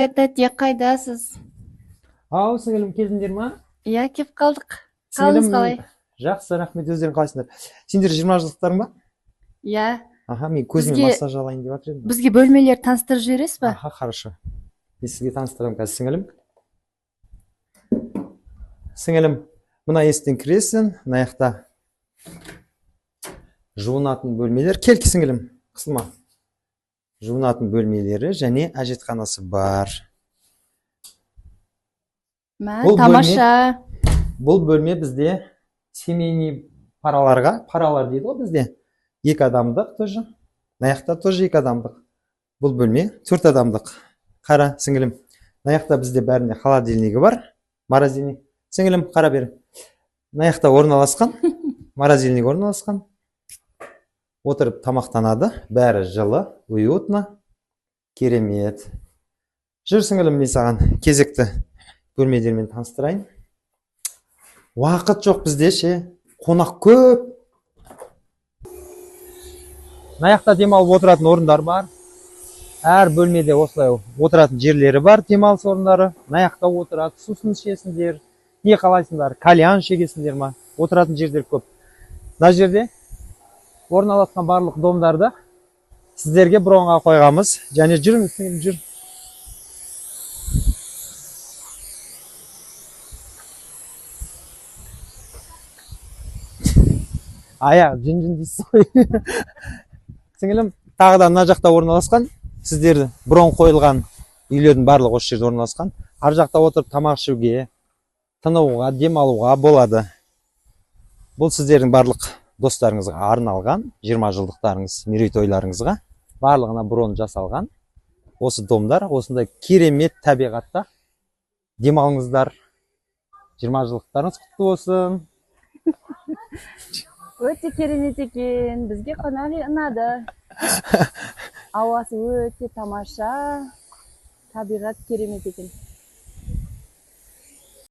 Тәтә, қайдасыз? Ау, сіңілім келдіңдер ма? Иә, кеп қалдық. Сіңілім, Қалыңыз қалай? жақсы, рахмет, өздерің қалайсыңдар? Сендер 20 жылдықтарың ба? Иә. Аха, мен көзіме Бізге- массаж алайын деп жатыр едім. Бізге бөлмелер таныстырып жібересіз ба? Аха, хорошо. Мен сізге таныстырамын қазір, сіңілім. Сіңілім, мына есіктен кіресің, мына жақта жуынатын бөлмелер. Келкі сіңілім, қысылма. Жуынатын бөлмелері және әжетханасы бар. Бұл Тамаша. Бұл бөлме бізде семейный паралар дейді ғой бізде. 2 адамдық тоже. Мына жақта тоже 2 адамдық. Бұл бөлме 4 адамдық. Қара, сіңілім. Мына жақта бізде бәрінде холодильнигі бар. Морозильник. Сіңілім, қара бер. Мына жақта орналасқан. Морозильник орналасқан. Отырып тамақтанады. Бәрі жылы, уютно. Керемет. Жүр сіңілім, мен саған кезекті бөлмелермен таныстырайын. Уақыт жоқ бізде ше. Қонақ көп. Мына жақта демалып отыратын орындар бар. Әр бөлмеде осылай отыратын жерлері бар, демалыс орындары. Мына жақта отырады, сусын ішесіңдер. Не қалайсыңдар? Кальян шегесіңдер ма? Отыратын жерлер көп. Мына жерде орналасқан барлық домдарды сіздерге бронға қойғамыз. Және жүріңіз, сіңілім, жүр. Аяқ жүн дейсіз ғой. Сіңілім, тағы да мына жақта орналасқан. Сіздерді брон қойылған үйлердің барлығы осы жерде орналасқан. Ар жақта отырып тамақ ішуге, тынығуға, демалуға болады. Бұл сіздердің барлық достарыңызға арналған, 20 жылдықтарыңыз, мерейтойларыңызға барлығына брон жасалған. Осы домдар, осындай керемет табиғатта демалыңыздар. 20 жылдықтарыңыз құтты болсын. Өте керемет екен. Бізге қонақ үй ұнады. Ауасы өте тамаша. Табиғат керемет екен.